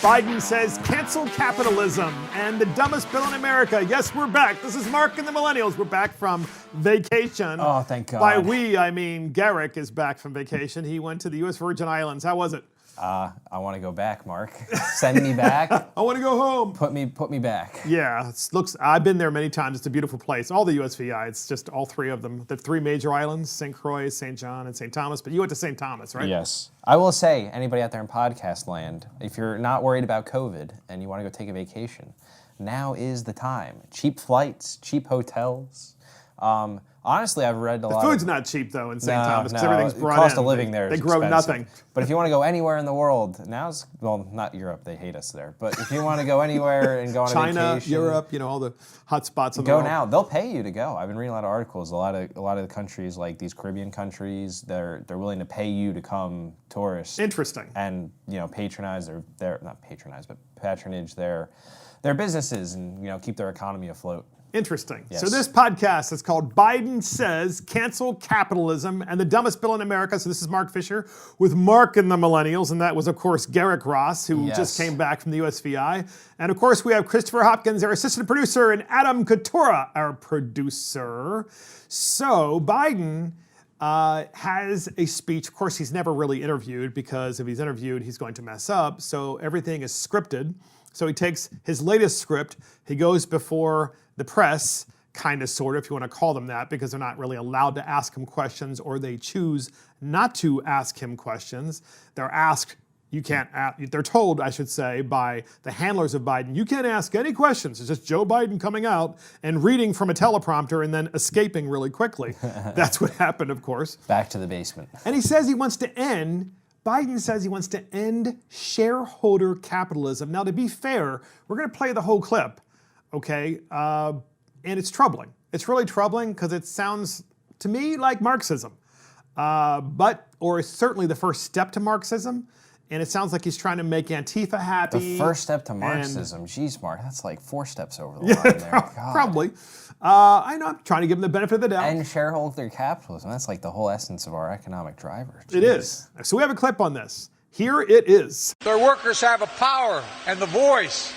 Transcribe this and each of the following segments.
Biden says cancel capitalism and the dumbest bill in America. Yes, we're back. This is Mark and the Millennials. We're back from vacation. Oh, thank God. By we, I mean Garrick is back from vacation. He went to the U.S. Virgin Islands. How was it? I want to go back, Mark. Send me back. I want to go home. Put me back. Yeah, I've been there many times. It's a beautiful place. All the USVI, it's just all three of them. The three major islands, St. Croix, St. John, and St. Thomas. But you went to St. Thomas, right? Yes. I will say, anybody out there in podcast land, if you're not worried about COVID and you want to go take a vacation, now is the time. Cheap flights, cheap hotels. Honestly, I've read a lot. The food's not cheap though in St. Thomas because no, everything's brought in. The cost of living there is They grow expensive. nothing. But if you want to go anywhere in the world, now's, well, not Europe, they hate us there. But if you want to go anywhere and go on a China, vacation, Europe, all the hot spots in the world. go now. They'll pay you to go. I've been reading a lot of articles. A lot of the countries, like these Caribbean countries, they're willing to pay you to come tourist. Interesting. And patronage their businesses and keep their economy afloat. Interesting. Yes. So this podcast is called Biden Says Cancel Capitalism and the Dumbest Bill in America. So this is Mark Fisher with Mark and the Millennials. And that was, of course, Garrick Ross, who just came back from the USVI. And, of course, we have Christopher Hopkins, our assistant producer, and Adam Coutura, our producer. So Biden has a speech. Of course, he's never really interviewed because if he's interviewed, he's going to mess up. So everything is scripted. So he takes his latest script. He goes before the press, kind of, sort of, if you want to call them that, because they're not really allowed to ask him questions, or they choose not to ask him questions. They're asked, they're told, I should say, by the handlers of Biden, you can't ask any questions. It's just Joe Biden coming out and reading from a teleprompter and then escaping really quickly. That's what happened, of course. Back to the basement. And he says Biden says he wants to end shareholder capitalism. Now, to be fair, we're going to play the whole clip. Okay, and it's troubling. It's really troubling because it sounds to me like Marxism, or certainly the first step to Marxism. And it sounds like he's trying to make Antifa happy. The first step to Marxism. Geez, Mark, that's like 4 steps over the line there. God. Probably. I know, I'm trying to give him the benefit of the doubt. And shareholder capitalism. That's like the whole essence of our economic driver. Jeez. It is. So we have a clip on this. Here it is. Their workers have a power and the voice.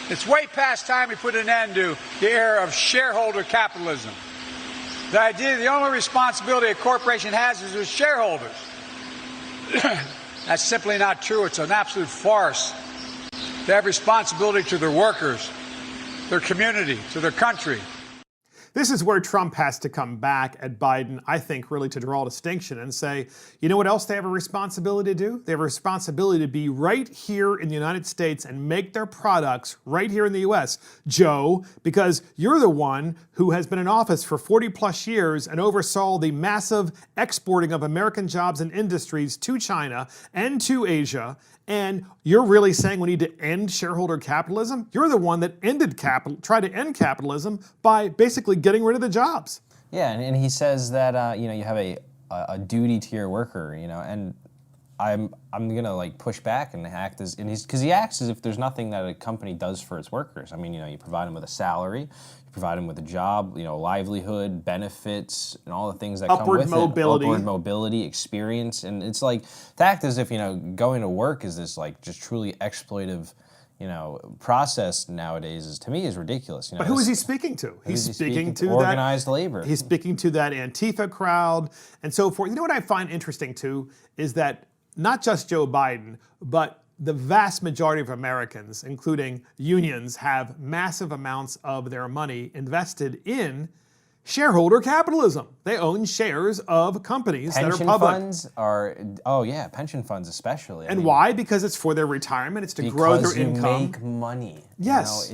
It's way past time we put an end to the era of shareholder capitalism. The idea the only responsibility a corporation has is with shareholders. That's simply not true. It's an absolute farce. They have responsibility to their workers, their community, to their country. This is where Trump has to come back at Biden, I think, really to draw a distinction and say, you know what else they have a responsibility to do? They have a responsibility to be right here in the United States and make their products right here in the U.S., Joe, because you're the one who has been in office for 40 plus years and oversaw the massive exporting of American jobs and industries to China and to Asia. And you're really saying we need to end shareholder capitalism? You're the one that tried to end capitalism by basically getting rid of the jobs. Yeah, and he says that you have a duty to your worker, and I'm gonna push back and act as, and because he acts as if there's nothing that a company does for its workers. I mean, you provide them with a salary, you provide them with a job, livelihood, benefits, and all the things that come with it. Upward mobility, experience, and it's like to act as if going to work is this just truly exploitive process nowadays to me is ridiculous. But who is he speaking to? He's speaking to organized labor. He's speaking to that Antifa crowd and so forth. You know what I find interesting too is that not just Joe Biden, but the vast majority of Americans, including unions, have massive amounts of their money invested in shareholder capitalism. They own shares of companies that are public. Pension funds especially. And why? Because it's for their retirement. It's to grow their income. Because you make money. Yes.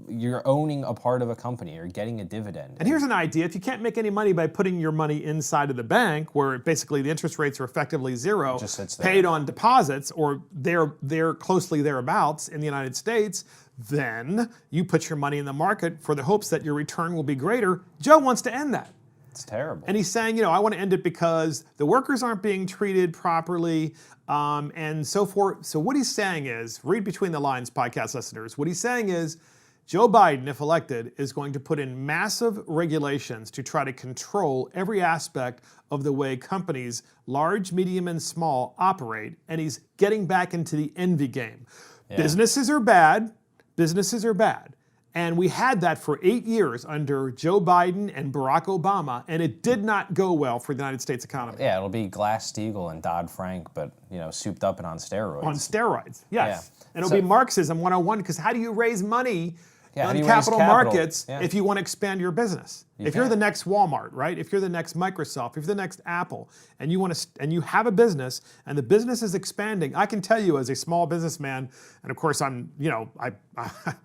You're owning a part of a company. You're getting a dividend. And here's an idea. If you can't make any money by putting your money inside of the bank, where basically the interest rates are effectively zero, just sits there, paid on deposits, or they're closely thereabouts in the United States, then you put your money in the market for the hopes that your return will be greater. Joe wants to end that. It's terrible. And he's saying, I want to end it because the workers aren't being treated properly, and so forth. So what he's saying is, read between the lines, podcast listeners, what he's saying is, Joe Biden, if elected, is going to put in massive regulations to try to control every aspect of the way companies, large, medium, and small, operate, and he's getting back into the envy game. Yeah. Businesses are bad. Businesses are bad. And we had that for 8 years under Joe Biden and Barack Obama, and it did not go well for the United States economy. Yeah, it'll be Glass-Steagall and Dodd-Frank, but souped up and on steroids. On steroids, yes. Yeah. And it'll be Marxism 101, because how do you raise money on capital markets if you want to expand your business? If you're the next Walmart, right? If you're the next Microsoft, if you're the next Apple, and you have a business and the business is expanding, I can tell you as a small businessman, and of course I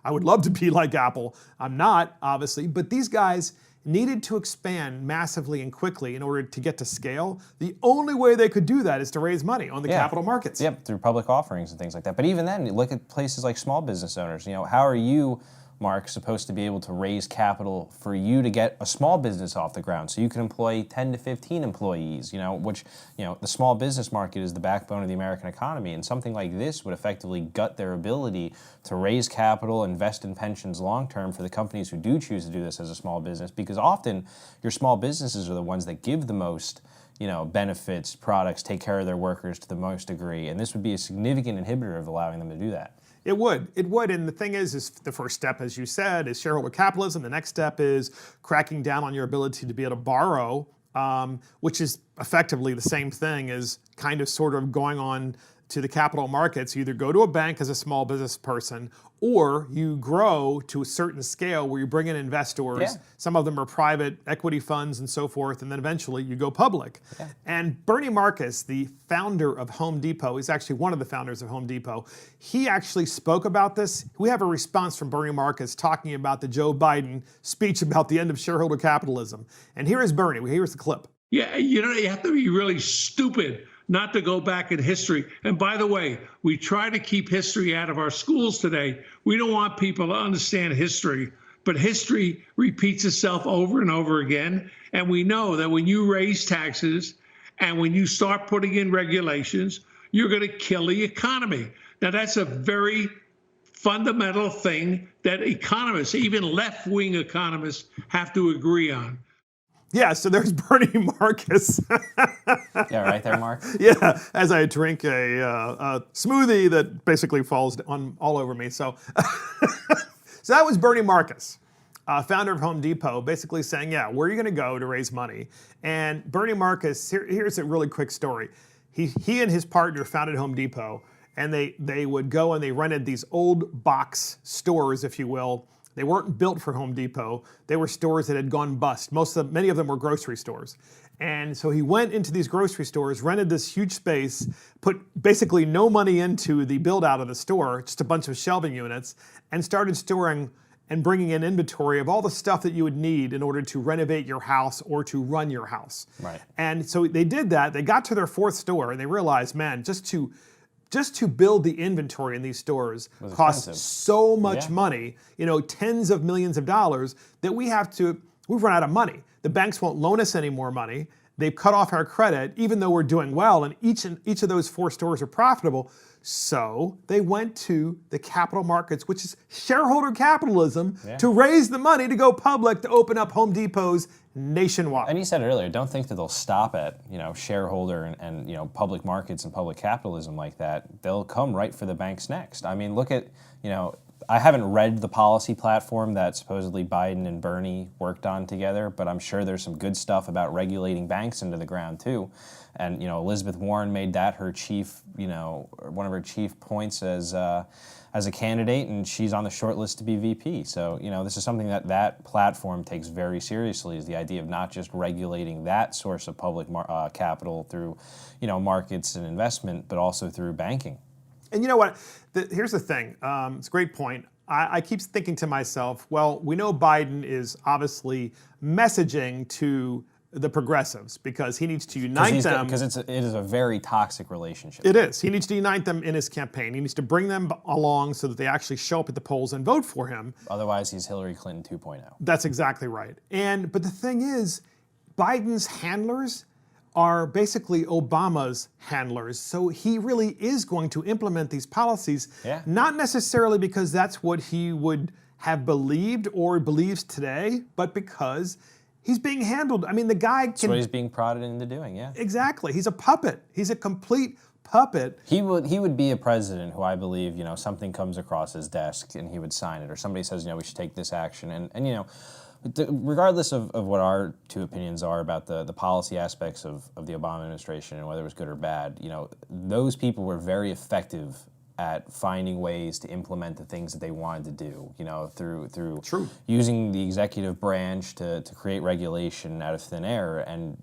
would love to be like Apple. I'm not, obviously, but these guys needed to expand massively and quickly in order to get to scale. The only way they could do that is to raise money on the capital markets. Yep, through public offerings and things like that. But even then, look at places like small business owners. How are you, Mark, supposed to be able to raise capital for you to get a small business off the ground so you can employ 10 to 15 employees, which the small business market is the backbone of the American economy, and something like this would effectively gut their ability to raise capital, invest in pensions long term for the companies who do choose to do this as a small business, because often your small businesses are the ones that give the most benefits, products, take care of their workers to the most degree, and this would be a significant inhibitor of allowing them to do that. It would. And the thing is the first step, as you said, is shareholder capitalism. The next step is cracking down on your ability to be able to borrow, which is effectively the same thing as kind of sort of going on to the capital markets. You either go to a bank as a small business person, or you grow to a certain scale where you bring in investors. Yeah. Some of them are private equity funds and so forth, and then eventually you go public. Yeah. And Bernie Marcus, the founder of Home Depot, he's actually one of the founders of Home Depot, he actually spoke about this. We have a response from Bernie Marcus talking about the Joe Biden speech about the end of shareholder capitalism. And here is Bernie. Here's the clip. Yeah, you have to be really stupid not to go back in history. And by the way, we try to keep history out of our schools today. We don't want people to understand history, but history repeats itself over and over again. And we know that when you raise taxes and when you start putting in regulations, you're going to kill the economy. Now, that's a very fundamental thing that economists, even left-wing economists, have to agree on. Yeah, so there's Bernie Marcus. Yeah, right there, Mark. Yeah, as I drink a smoothie that basically falls all over me. So, so that was Bernie Marcus, founder of Home Depot, basically saying, yeah, where are you going to go to raise money? And Bernie Marcus, here's a really quick story. He and his partner founded Home Depot, and they would go and they rented these old box stores, if you will. They weren't built for Home Depot. They were stores that had gone bust. Many of them were grocery stores. And so he went into these grocery stores, rented this huge space, put basically no money into the build out of the store, just a bunch of shelving units, and started storing and bringing in inventory of all the stuff that you would need in order to renovate your house or to run your house. Right. And so they did that. They got to their fourth store and they realized, man, just to build the inventory in these stores costs so much money, tens of millions of dollars, that we've run out of money. The banks won't loan us any more money. They've cut off our credit, even though we're doing well, and each of those four stores are profitable. So they went to the capital markets, which is shareholder capitalism, to raise the money to go public, to open up Home Depots nationwide. And you said it earlier, don't think that they'll stop at shareholder and public markets and public capitalism like that. They'll come right for the banks next. I mean, look at, I haven't read the policy platform that supposedly Biden and Bernie worked on together, but I'm sure there's some good stuff about regulating banks into the ground too. And Elizabeth Warren made that her chief, one of her chief points as a candidate, and she's on the short list to be VP. So this is something that platform takes very seriously, is the idea of not just regulating that source of public capital through markets and investment, but also through banking. And you know what? Here's the thing. It's a great point. I keep thinking to myself, well, we know Biden is obviously messaging to the progressives because he needs to unite them. Because it is a very toxic relationship. It is. He needs to unite them in his campaign. He needs to bring them along so that they actually show up at the polls and vote for him. Otherwise, he's Hillary Clinton 2.0. That's exactly right. But the thing is, Biden's handlers are basically Obama's handlers. So he really is going to implement these policies, not necessarily because that's what he would have believed or believes today, but because he's being handled. I mean, the guy That's what he's being prodded into doing, yeah. Exactly. He's a puppet. He's a complete puppet. He would be a president who I believe, something comes across his desk and he would sign it, or somebody says, we should take this action. And regardless of what our two opinions are about the policy aspects of the Obama administration and whether it was good or bad, those people were very effective at finding ways to implement the things that they wanted to do, through True. using the executive branch to create regulation out of thin air. And,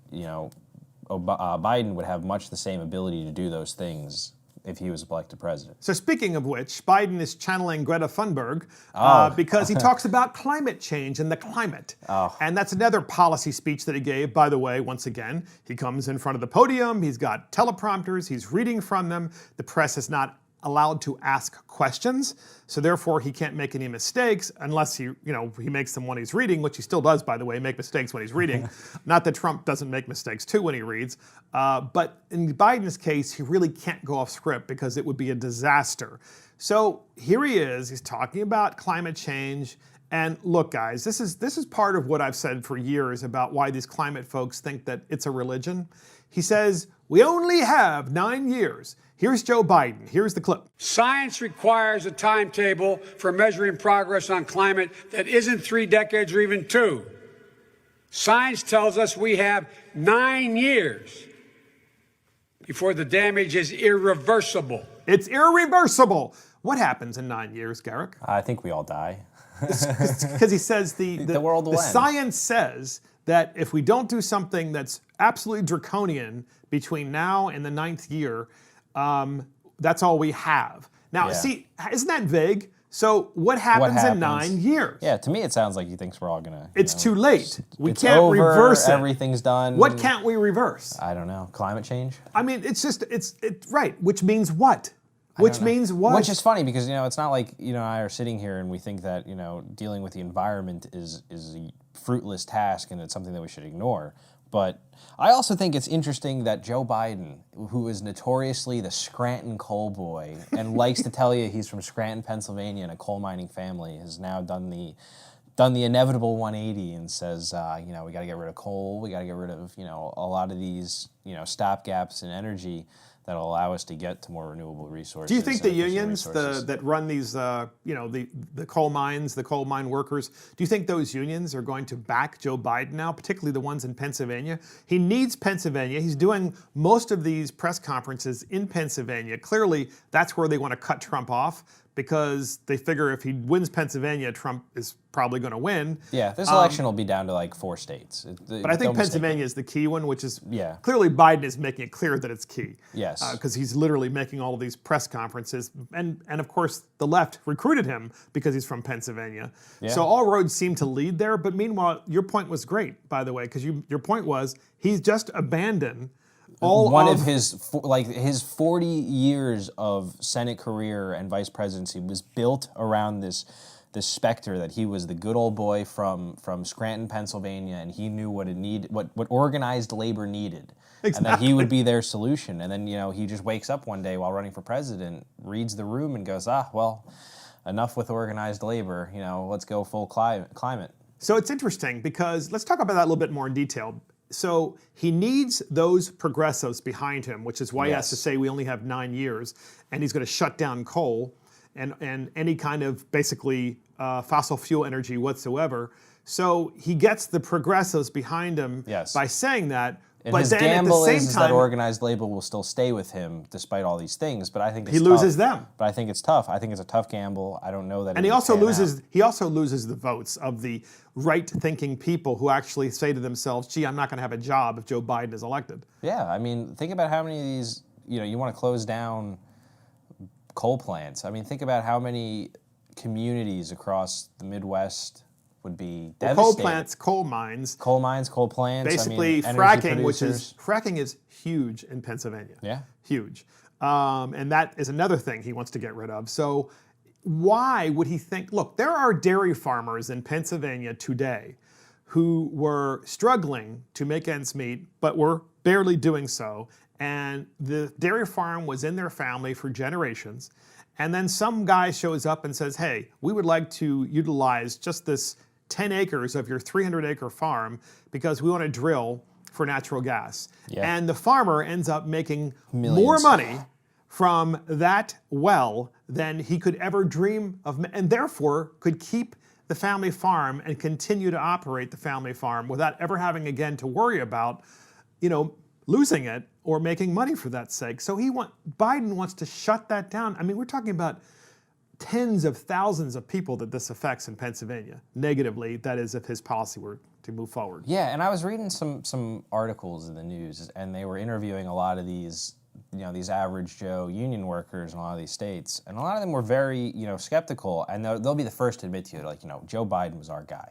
Biden would have much the same ability to do those things if he was elected president. So speaking of which, Biden is channeling Greta Thunberg because he talks about climate change and the climate. Oh. And that's another policy speech that he gave, by the way, once again. He comes in front of the podium, he's got teleprompters, he's reading from them. The press is not allowed to ask questions, so therefore he can't make any mistakes unless he makes them when he's reading, which he still does, by the way, make mistakes when he's reading. Not that Trump doesn't make mistakes too when he reads, but in Biden's case, he really can't go off script because it would be a disaster. So here he is, he's talking about climate change. And look, guys, this is part of what I've said for years about why these climate folks think that it's a religion. He says, we only have 9 years. Here's Joe Biden. Here's the clip. Science requires a timetable for measuring progress on climate that isn't 3 decades or even 2. Science tells us we have 9 years before the damage is irreversible. It's irreversible. What happens in 9 years, Garrick? I think we all die. Because he says the world will end. Science says that if we don't do something that's absolutely draconian between now and the 9th year, that's all we have. Now, see, isn't that vague? So what happens in 9 years? Yeah, to me it sounds like he thinks we're all gonna... It's too late. We it's can't over, reverse it. Everything's done. What can't we reverse? I don't know. Climate change? I mean, it's right. Which means what? Which means what? Which is funny because, it's not like, and I are sitting here and we think that, dealing with the environment is a fruitless task and it's something that we should ignore. But I also think it's interesting that Joe Biden, who is notoriously the Scranton coal boy and likes to tell you he's from Scranton, Pennsylvania and a coal mining family, has now done the inevitable 180 and says, we got to get rid of coal, we got to get rid of, a lot of these, stopgaps in energy that'll allow us to get to more renewable resources. Do you think the unions that run these, the coal mines, the coal mine workers, do you think those unions are going to back Joe Biden now, particularly the ones in Pennsylvania? He needs Pennsylvania. He's doing most of these press conferences in Pennsylvania. Clearly, that's where they want to cut Trump off because they figure if he wins Pennsylvania, Trump is probably going to win. Yeah, this election will be down to like 4 states. But I think Pennsylvania is the key one, which is clearly Biden is making it clear that it's key. Yes. Because he's literally making all of these press conferences. And of course, the left recruited him because he's from Pennsylvania. Yeah. So all roads seem to lead there. But meanwhile, your point was great, by the way, because your point was he's just abandoned one of his 40 years of Senate career and vice presidency was built around this specter that he was the good old boy from Scranton, Pennsylvania, and he knew what organized labor needed. Exactly. And that he would be their solution. And then, he just wakes up one day while running for president, reads the room and goes, enough with organized labor, let's go full climate. So it's interesting because let's talk about that a little bit more in detail. So he needs those progressives behind him, which is why he has to say we only have 9 years, and he's going to shut down coal and any kind of basically fossil fuel energy whatsoever. So he gets the progressives behind him by saying that. And but his then gamble at the same is time, that organized labor will still stay with him despite all these things. But I think it's he loses them. But I think it's tough. I think it's a tough gamble. I don't know that. And he also loses. He also loses the votes of the right-thinking people who actually say to themselves, "Gee, I'm not going to have a job if Joe Biden is elected." Yeah, I mean, think about how many of these. You want to close down coal plants. I mean, think about how many communities across the Midwest would be devastated. Coal plants, coal mines, coal plants. Basically, fracking, fracking is huge in Pennsylvania. Yeah, huge, and that is another thing he wants to get rid of. So, why would he think? Look, there are dairy farmers in Pennsylvania today who were struggling to make ends meet, but were barely doing so. And the dairy farm was in their family for generations. And then some guy shows up and says, hey, we would like to utilize just this 10 acres of your 300-acre farm because we want to drill for natural gas. Yeah. And the farmer ends up making Millions. more money from that well than he could ever dream of, and therefore could keep the family farm and continue to operate the family farm without ever having again to worry about, losing it or making money for that sake. So Biden wants to shut that down. I mean, we're talking about tens of thousands of people that this affects in Pennsylvania negatively. That is, if his policy were to move forward. Yeah, and I was reading some articles in the news, and they were interviewing a lot of these, these average Joe union workers in a lot of these states, and a lot of them were very, skeptical, and they'll be the first to admit to you, like, Joe Biden was our guy.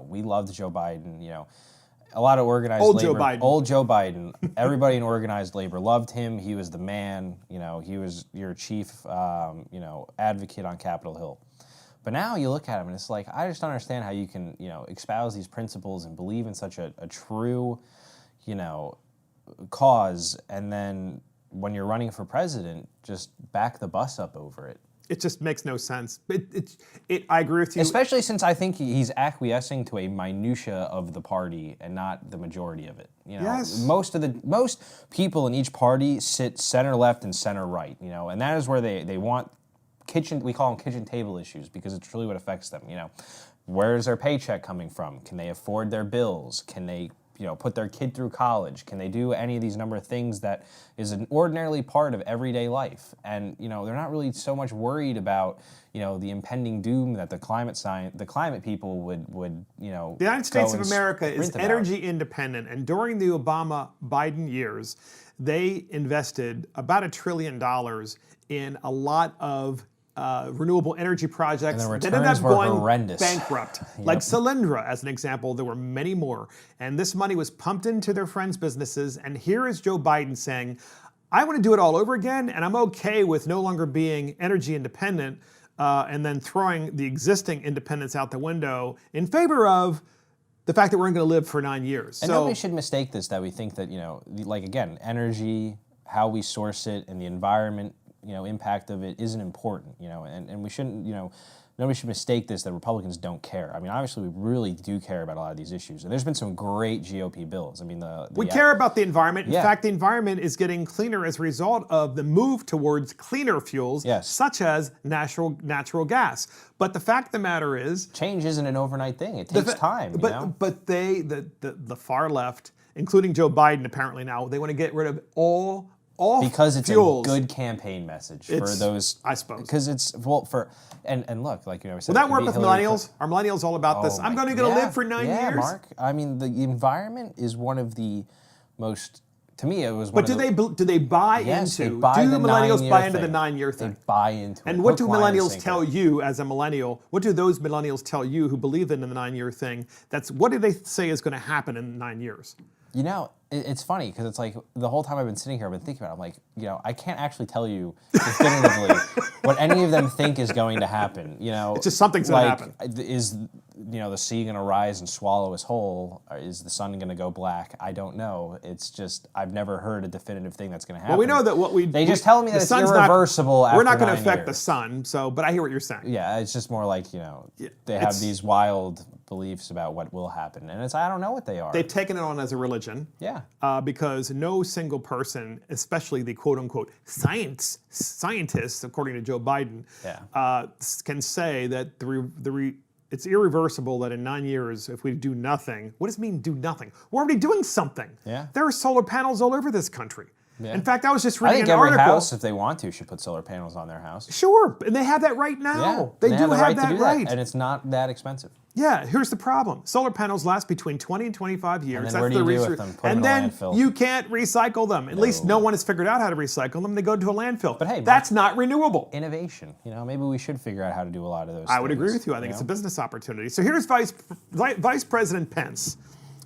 We loved Joe Biden. A lot of organized labor. Old Joe Biden. Everybody in organized labor loved him. He was the man. He was your chief, advocate on Capitol Hill. But now you look at him and it's like, I just don't understand how you can, espouse these principles and believe in such a true, cause, and then when you're running for president, just back the bus up over it. It just makes no sense. I agree with you. Especially since I think he's acquiescing to a minutia of the party and not the majority of it. Yes. Most people in each party sit center left and center right. And that is where they want we call them kitchen table issues because it's really what affects them. Where is their paycheck coming from? Can they afford their bills? Can they put their kid through college? Can they do any of these number of things that is an ordinarily part of everyday life? And, they're not really so much worried about, the impending doom that the climate people would The United States of America is energy independent. And during the Obama-Biden years, they invested about $1 trillion in a lot of renewable energy projects that ended up going horrendous. Bankrupt. Like Solyndra, as an example. There were many more. And this money was pumped into their friends' businesses. And here is Joe Biden saying, I want to do it all over again, and I'm okay with no longer being energy independent and then throwing the existing independence out the window in favor of the fact that we're going to live for 9 years. And nobody should mistake this, that we think that, like, again, energy, how we source it, and the environment, impact of it isn't important, and we shouldn't, nobody should mistake this that Republicans don't care. I mean, obviously, we really do care about a lot of these issues, and there's been some great GOP bills. I mean, we care about the environment. In fact, the environment is getting cleaner as a result of the move towards cleaner fuels, such as natural gas. But the fact of the matter is, change isn't an overnight thing. It takes time. But the far left, including Joe Biden, apparently now they want to get rid of all because it's fuels. A good campaign message for those. I suppose. Because it's, and look, like we said. Will that work with millennials? Are millennials all about this? I'm going to live for 9 years? Yeah, Mark. I mean, the environment is one of the most, to me, it was one of the... But do they buy into, do the millennials buy into the 9-year thing? They buy into it. And what do millennials tell you as a millennial? What do those millennials tell you who believe in the 9-year thing? What do they say is going to happen in 9 years? It's funny because it's like the whole time I've been sitting here, I've been thinking about it. I'm like, I can't actually tell you definitively what any of them think is going to happen. It's just something's going to happen. Is the sea going to rise and swallow us whole? Or is the sun going to go black? I don't know. It's just I've never heard a definitive thing that's going to happen. Well, we know that they just tell me that it's irreversible. We're not going to affect the sun. But I hear what you're saying. Yeah, it's just more like they have these wild beliefs about what will happen, and I don't know what they are. They've taken it on as a religion. Yeah. Because no single person, especially the quote-unquote scientists, according to Joe Biden, can say that it's irreversible that in 9 years, if we do nothing, what does it mean do nothing? We're already doing something. Yeah. There are solar panels all over this country. Yeah. In fact, I was just reading an article. Every house, if they want to, should put solar panels on their house. Sure, and they have that right now. Yeah, they do have that right. And it's not that expensive. Yeah, here's the problem. Solar panels last between 20 and 25 years. And then where do you do with them? Put them in a landfill. You can't recycle them. At least no one has figured out how to recycle them. They go to a landfill. But hey, that's not renewable. Innovation. Maybe we should figure out how to do a lot of those things. I would agree with you. I think it's a business opportunity. So here's Vice President Pence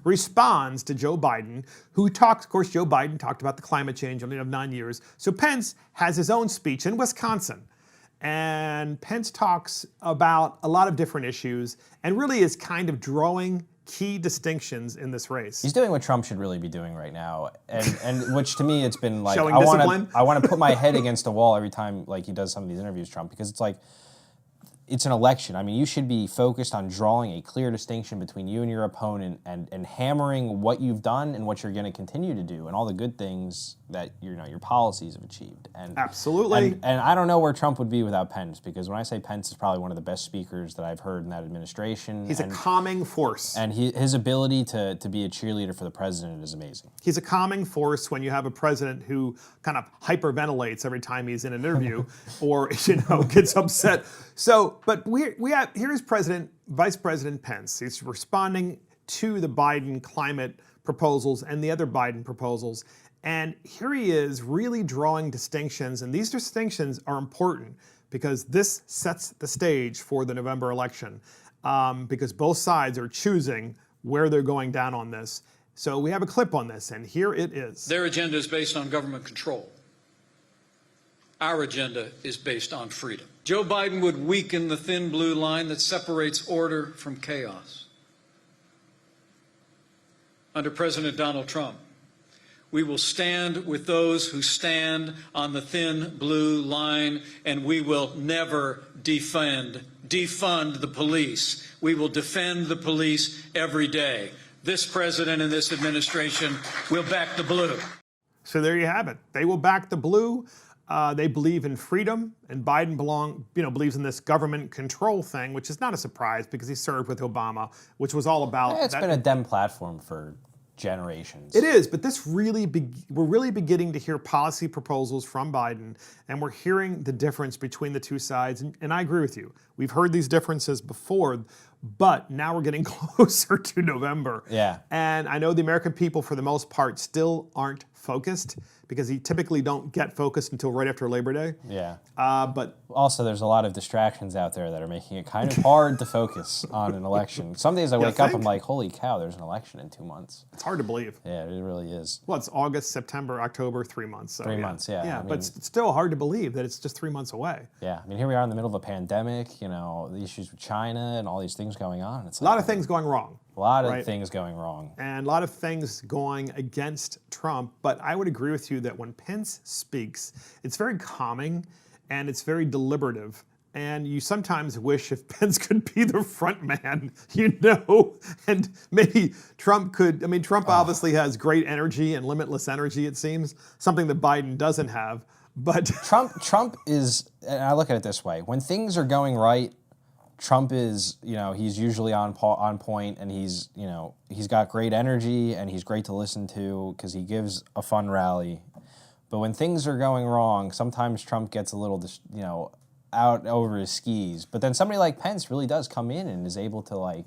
responds to Joe Biden, who talks, of course, Joe Biden talked about the climate change only of 9 years. So Pence has his own speech in Wisconsin. And Pence talks about a lot of different issues and really is kind of drawing key distinctions in this race. He's doing what Trump should really be doing right now, and which to me it's been like Showing I discipline? want to put my head against a wall every time like he does some of these interviews, Trump, because it's like it's an election. I mean, you should be focused on drawing a clear distinction between you and your opponent and hammering what you've done and what you're going to continue to do and all the good things that your policies have achieved. And Absolutely. And I don't know where Trump would be without Pence, because when I say Pence is probably one of the best speakers that I've heard in that administration. He's a calming force. And his ability to be a cheerleader for the president is amazing. He's a calming force when you have a president who kind of hyperventilates every time he's in an interview or gets upset. So, but here is Vice President Pence. He's responding to the Biden climate proposals and the other Biden proposals. And here he is really drawing distinctions. And these distinctions are important because this sets the stage for the November election, because both sides are choosing where they're going down on this. So we have a clip on this, and here it is. Their agenda is based on government control. Our agenda is based on freedom. Joe Biden would weaken the thin blue line that separates order from chaos. Under President Donald Trump, we will stand with those who stand on the thin blue line, and we will never defund the police. We will defend the police every day. This president and this administration will back the blue. So there you have it. They will back the blue. They believe in freedom, and Biden believes in this government control thing, which is not a surprise because he served with Obama, which was all about. It's been a Dem platform for generations. It is, but this we're really beginning to hear policy proposals from Biden, and we're hearing the difference between the two sides. And I agree with you. We've heard these differences before, but now we're getting closer to November. Yeah. And I know the American people, for the most part, still aren't focused because you typically don't get focused until right after Labor Day. Yeah. But also, there's a lot of distractions out there that are making it kind of hard to focus on an election. Some days I wake up, I'm like, holy cow, there's an election in 2 months. It's hard to believe. Yeah, it really is. Well, it's August, September, October, 3 months. So, 3 months, yeah. Yeah, I mean, but it's still hard to believe that it's just 3 months away. Yeah, I mean, here we are in the middle of a pandemic, the issues with China and all these things going on. It's a lot of things going wrong. A lot of things going wrong. And a lot of things going against Trump. But I would agree with you that when Pence speaks, it's very calming and it's very deliberative. And you sometimes wish if Pence could be the front man, and maybe Trump could. I mean, Trump obviously has great energy and limitless energy, it seems, something that Biden doesn't have. But Trump is, and I look at it this way, when things are going right, Trump is, he's usually on point, and he's got great energy, and he's great to listen to because he gives a fun rally. But when things are going wrong, sometimes Trump gets a little, out over his skis. But then somebody like Pence really does come in and is able to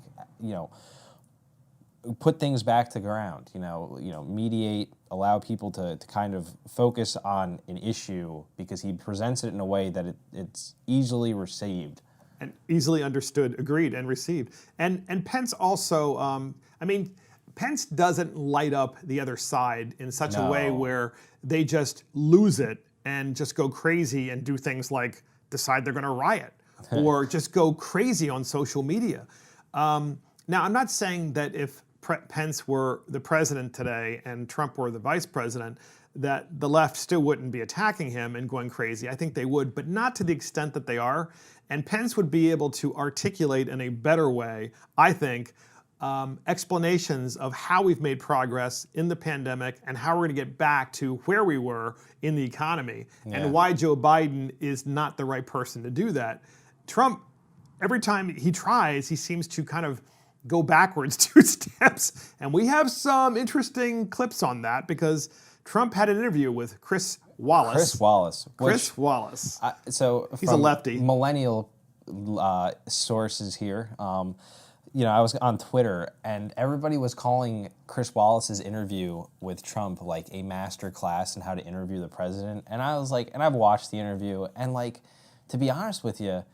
put things back to ground. Mediate, allow people to kind of focus on an issue because he presents it in a way that it's easily received. And easily understood, agreed, and received. And Pence also, Pence doesn't light up the other side in such a way where they just lose it and just go crazy and do things like decide they're going to riot or just go crazy on social media. Now, I'm not saying that if Pence were the president today and Trump were the vice president, that the left still wouldn't be attacking him and going crazy. I think they would, but not to the extent that they are. And Pence would be able to articulate in a better way, I think, explanations of how we've made progress in the pandemic and how we're going to get back to where we were in the economy and why Joe Biden is not the right person to do that. Trump, every time he tries, he seems to kind of go backwards 2 steps. And we have some interesting clips on that because Trump had an interview with Chris Wallace. Chris Wallace. So he's a lefty. Millennial sources here. I was on Twitter and everybody was calling Chris Wallace's interview with Trump like a master class in how to interview the president. And I was like, and I've watched the interview, and to be honest with you,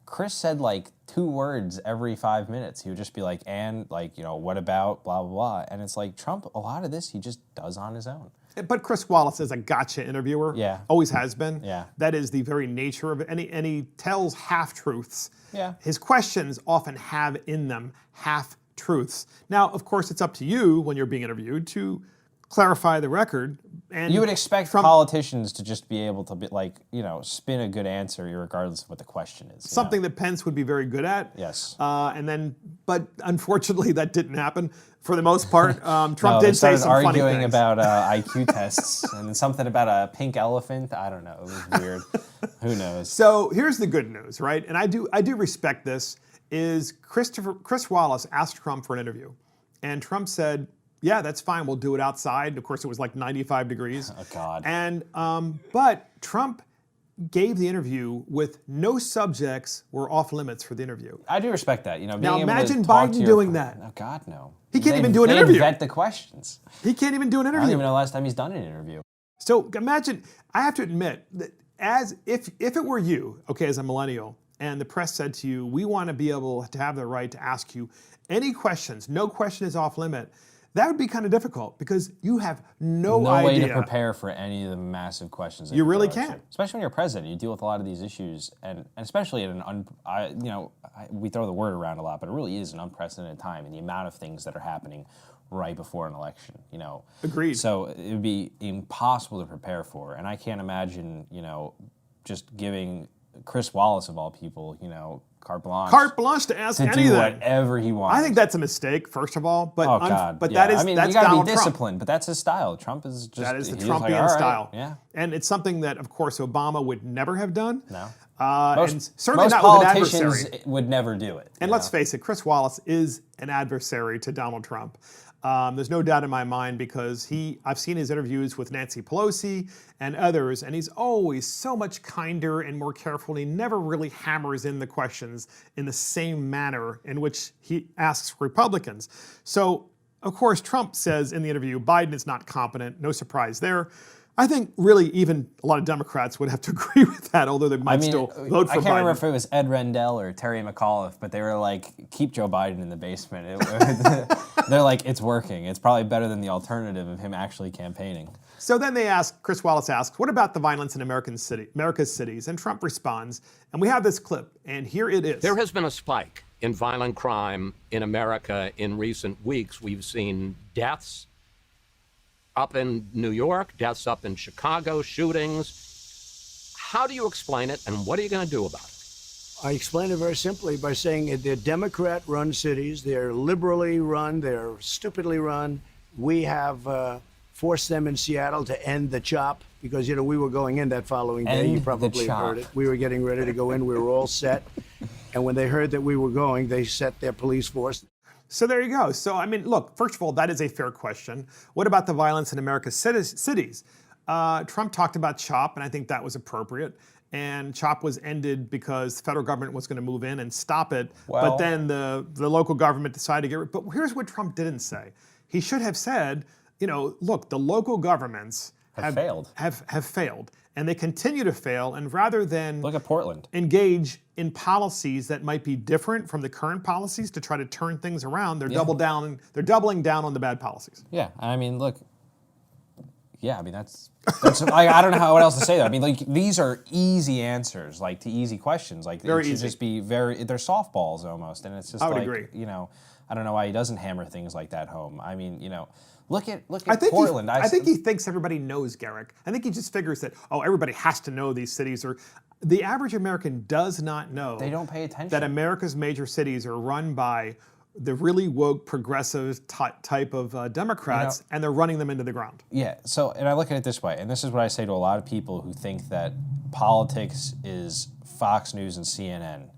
Chris said 2 words every 5 minutes. He would just be like, and what about blah, blah, blah. And it's like Trump, a lot of this he just does on his own. But Chris Wallace is a gotcha interviewer. Yeah. Always has been. Yeah. That is the very nature of it. And he tells half-truths. Yeah. His questions often have in them truths. Now, of course, it's up to you when you're being interviewed to clarify the record. And you would expect politicians to just be able to be like, spin a good answer regardless of what the question is. Something that Pence would be very good at. Yes. But unfortunately, that didn't happen for the most part. Trump did did say some funny arguing things. about IQ tests and something about a pink elephant. I don't know. It was weird. Who knows? So here's the good news, right? And I do respect this. Is Chris Wallace asked Trump for an interview, and Trump said, "Yeah, that's fine. We'll do it outside." Of course, it was like 95 degrees. Oh God. And but Trump gave the interview with no subjects were off limits for the interview. I do respect that. Being Now able imagine to talk Biden to your doing that. Oh God, no. He can't even do an interview. They vet the questions. He can't even do an I don't interview. even know the last time he's done an interview. So imagine, I have to admit that if it were you, okay, as a millennial, and the press said to you, we want to be able to have the right to ask you any questions, no question is off limit, that would be kind of difficult because you have no idea. way to prepare for any of the massive questions. That You really throw at can't. Especially when you're president, you deal with a lot of these issues, and especially at we throw the word around a lot, but it really is an unprecedented time in the amount of things that are happening right before an election. Agreed. So it would be impossible to prepare for, and I can't imagine, just giving Chris Wallace of all people, carte blanche. Carte blanche to ask to anything. do whatever he wants. I think that's a mistake, first of all. But Oh God! but yeah. that's you that's got to Donald be Trump. disciplined, but that's his style. Trump is just That is the he's Trumpian like, all right, style. Yeah. And it's something that, of course, Obama would never have done. No. And certainly most not with an politicians adversary. would never do it. And let's face it, Chris Wallace is an adversary to Donald Trump. There's no doubt in my mind because I've seen his interviews with Nancy Pelosi and others, and he's always so much kinder and more careful. And he never really hammers in the questions in the same manner in which he asks Republicans. So, of course, Trump says in the interview, Biden is not competent. No surprise there. I think really even a lot of Democrats would have to agree with that, although they might still vote for I can't Biden. remember if it was Ed Rendell or Terry McAuliffe, but they were like, keep Joe Biden in the basement. They're like, it's working. It's probably better than the alternative of him actually campaigning. So then Chris Wallace asks, what about the violence in America's cities? And Trump responds, and we have this clip, and here it is. There has been a spike in violent crime in America in recent weeks. We've seen deaths up in New York, deaths up in Chicago, shootings. How do you explain it, and what are you going to do about it? I explain it very simply by saying they're Democrat-run cities. They're liberally run. They're stupidly run. We have forced them in Seattle to end the CHOP because, we were going in that following day. You probably heard it. We were getting ready to go in. We were all set. And when they heard that we were going, they set their police force. So there you go. So, look, first of all, that is a fair question. What about the violence in America's cities? Trump talked about CHOP, and I think that was appropriate. And CHOP was ended because the federal government was going to move in and stop it. But then the local government decided to get rid. But here's what Trump didn't say. He should have said, look, the local governments have failed. And they continue to fail. And rather than look at Portland, engage in policies that might be different from the current policies to try to turn things around, they're doubling down on the bad policies. Yeah, look. Yeah, that's I don't know what else to say there. These are easy answers, to easy questions. Very it should easy. just be they're softballs almost, and it's just I would agree. I don't know why he doesn't hammer things like that home. Look at Portland. Portland. I think he thinks everybody knows, Garrick. I think he just figures that, everybody has to know these cities. Or the average American does not know. They don't pay attention. That America's major cities are run by the really woke, progressive type of Democrats, and they're running them into the ground. Yeah, and I look at it this way, and this is what I say to a lot of people who think that politics is Fox News and CNN.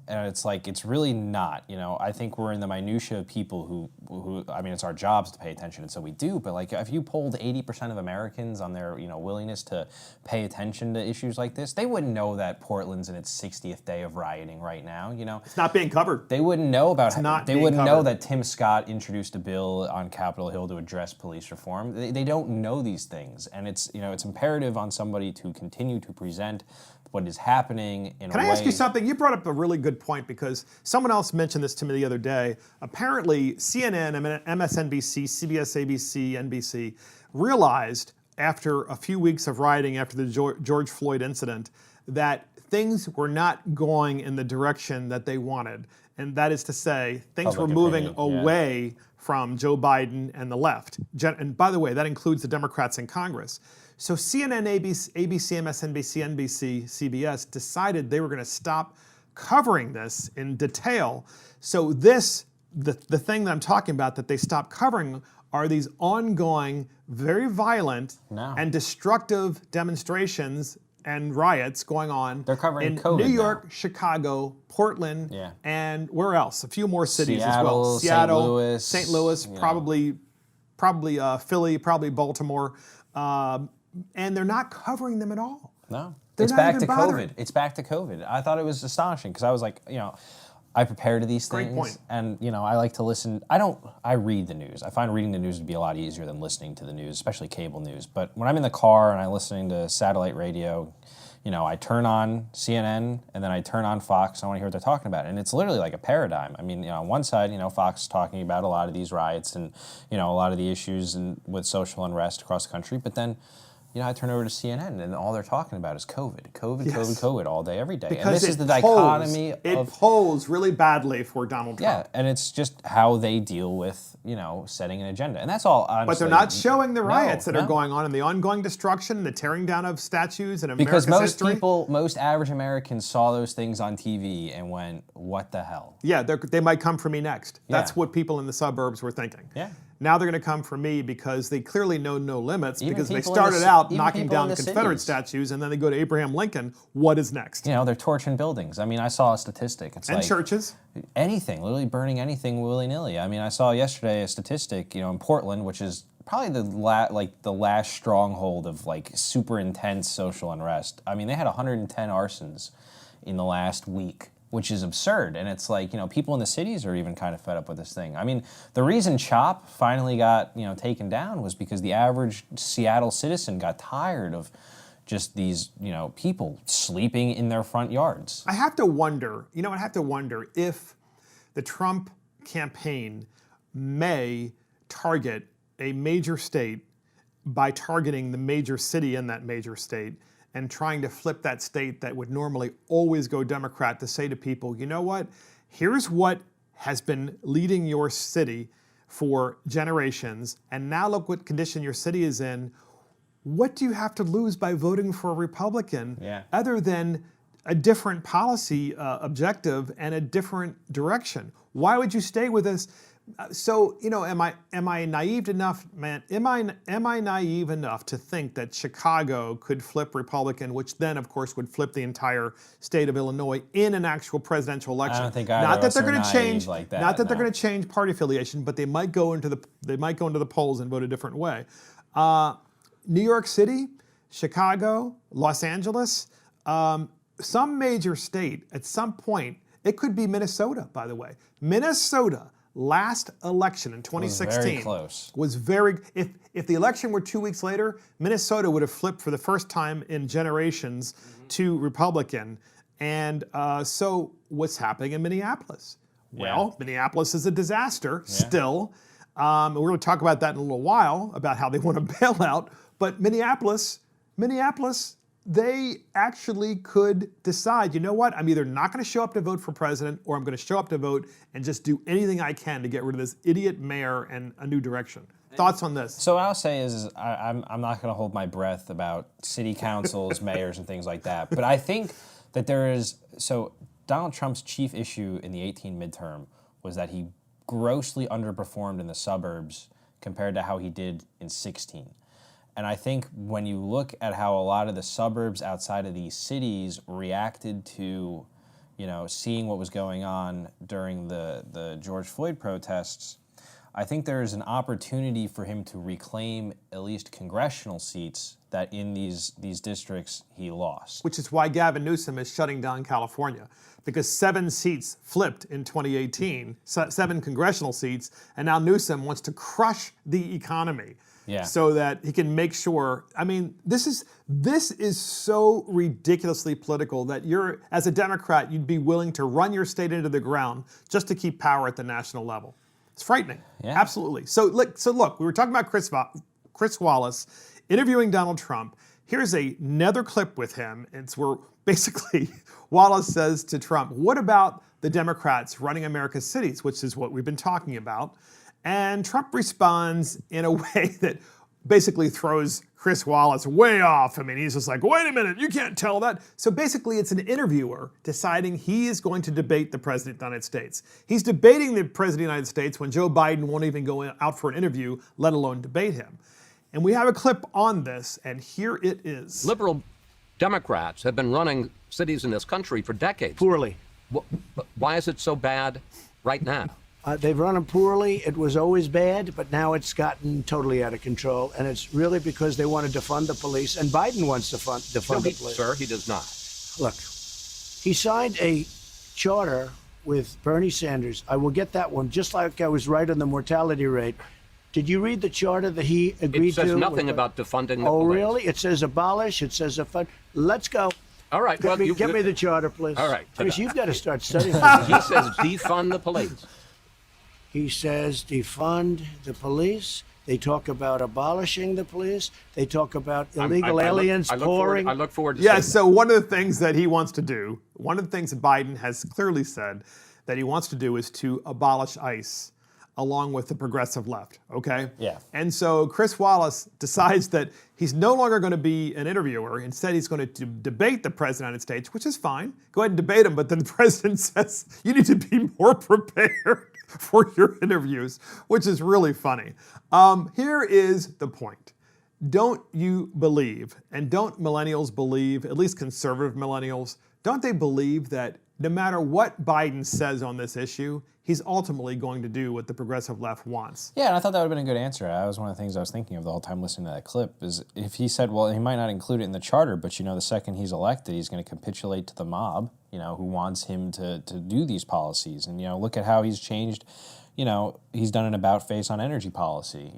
And it's really not. I think we're in the minutia of people who it's our jobs to pay attention, and so we do. But if you polled 80% of Americans on their willingness to pay attention to issues like this, they wouldn't know that Portland's in its 60th day of rioting right now. It's not being covered. They wouldn't know about. They wouldn't know covered. that Tim Scott introduced a bill on Capitol Hill to address police reform. They don't know these things, and it's imperative on somebody to continue to present what is happening in a way. Can I ask you something? You brought up a really good point because someone else mentioned this to me the other day. Apparently, CNN, MSNBC, CBS, ABC, NBC realized after a few weeks of rioting after the George Floyd incident that things were not going in the direction that they wanted. and that is to say, things Public were moving opinion, yeah. away from Joe Biden and the left. And by the way, that includes the Democrats in Congress. So CNN, ABC, MSNBC, NBC, CBS decided they were going to stop covering this in detail. So the thing that I'm talking about that they stopped covering are these ongoing, very violent and destructive demonstrations and riots going on. They're covering in COVID New York, now. Chicago, Portland, Yeah. and where else? A few more cities as Seattle, well. Seattle, St. Louis, probably Philly, probably Baltimore, and they're not covering them at all. No, They're it's not back even to bothering. COVID. It's back to COVID. I thought it was astonishing because I was like, I prepare to these Great things, point. and I like to listen. I read the news. I find reading the news would be a lot easier than listening to the news, especially cable news. But when I'm in the car and I'm listening to satellite radio, I turn on CNN and then I turn on Fox. I want to hear what they're talking about, and it's literally like a paradigm. I mean, on one side, Fox is talking about a lot of these riots and a lot of the issues with social unrest across the country, but then. I turn over to CNN and all they're talking about is COVID, COVID all day, every day. Because and this is the polls, dichotomy it of polls really badly for Donald Trump. and it's just how they deal with setting an agenda, and that's all. Honestly, But they're not showing the riots that are no. going on and the ongoing destruction, the tearing down of statues and Because America's most history. most average Americans saw those things on TV and went, "What the hell?" Yeah, they might come for me next. That's Yeah. what people in the suburbs were thinking. Yeah. Now they're going to come for me because they clearly know no limits Even because they people in started the- out even knocking people down in the Confederate cities. statues and then they go to Abraham Lincoln. What is next? They're torching buildings. I mean, I saw a statistic. It's And like churches. anything, literally burning anything willy-nilly. I mean, I saw yesterday a statistic, in Portland, which is probably the last stronghold of super intense social unrest. I mean, they had 110 arsons in the last week, which is absurd. And it's like, people in the cities are even kind of fed up with this thing. I mean, the reason CHOP finally got, taken down was because the average Seattle citizen got tired of just these, people sleeping in their front yards. I have to wonder, if the Trump campaign may target a major state by targeting the major city in that major state and trying to flip that state that would normally always go Democrat to say to people, you know what, here's what has been leading your city for generations, and now look what condition your city is in. What do you have to lose by voting for a Republican other than a different policy objective and a different direction? Why would you stay with us? So, am I naive enough, man? Am I naive enough to think that Chicago could flip Republican, which then, of course, would flip the entire state of Illinois in an actual presidential election? I don't think either not of that us they're are going to naive change, like that, not that they're no. going to change party affiliation, but they might go into the polls and vote a different way. New York City, Chicago, Los Angeles, some major state at some point. It could be Minnesota, by the way. Minnesota. Last election in 2016 very close. was very. If the election were 2 weeks later, Minnesota would have flipped for the first time in generations to Republican. And so, what's happening in Minneapolis? Well, Minneapolis is a disaster still. We're going to talk about that in a little while about how they want to bail out. But Minneapolis. They actually could decide, you know what, I'm either not going to show up to vote for president or I'm going to show up to vote and just do anything I can to get rid of this idiot mayor and a new direction. Thoughts on this? So what I'll say is I'm not going to hold my breath about city councils, mayors, and things like that. But I think that Donald Trump's chief issue in the 2018 midterm was that he grossly underperformed in the suburbs compared to how he did in 2016. And I think when you look at how a lot of the suburbs outside of these cities reacted to, seeing what was going on during the George Floyd protests, I think there is an opportunity for him to reclaim at least congressional seats that in these districts he lost. Which is why Gavin Newsom is shutting down California, because 7 seats flipped in 2018, 7 congressional seats, and now Newsom wants to crush the economy. Yeah. So that he can make sure. I mean, this is so ridiculously political that as a Democrat, you'd be willing to run your state into the ground just to keep power at the national level. It's frightening. Yeah. Absolutely. So look, we were talking about Chris Wallace interviewing Donald Trump. Here's another clip with him. It's where basically Wallace says to Trump, what about the Democrats running America's cities, which is what we've been talking about? And Trump responds in a way that basically throws Chris Wallace way off. I mean, he's just like, wait a minute, you can't tell that. So basically, it's an interviewer deciding he is going to debate the President of the United States. He's debating the President of the United States when Joe Biden won't even go out for an interview, let alone debate him. And we have a clip on this, and here it is. Liberal Democrats have been running cities in this country for decades. Poorly. Why is it so bad right now? They've run them poorly. It was always bad, but now it's gotten totally out of control. And it's really because they want to defund the police. And Biden wants to defund the police. Sir, he does not. Look, he signed a charter with Bernie Sanders. I will get that one, just like I was right on the mortality rate. Did you read the charter that he agreed to? It says nothing about defunding the police. Oh, really? It says abolish. It says defund. Let's go. All right. Get me the charter, please. All right. Chris, you've got to start studying. He says defund the police. He says defund the police. They talk about abolishing the police. They talk about illegal aliens pouring. I look forward to Yeah, seeing so one of the things that he wants to do, one of the things that Biden has clearly said that he wants to do is to abolish ICE along with the progressive left, okay? Yeah. And so Chris Wallace decides that he's no longer going to be an interviewer. Instead, he's going to debate the President of the United States, which is fine. Go ahead and debate him, but then the President says, you need to be more prepared for your interviews, which is really funny. Here is the point. Don't you believe, and don't millennials believe, at least conservative millennials, don't they believe that no matter what Biden says on this issue, he's ultimately going to do what the progressive left wants? Yeah, and I thought that would have been a good answer. That was one of the things I was thinking of the whole time listening to that clip, is if he said, well, he might not include it in the charter, but, the second he's elected, he's going to capitulate to the mob, who wants him to do these policies. And, look at how he's changed. He's done an about-face on energy policy.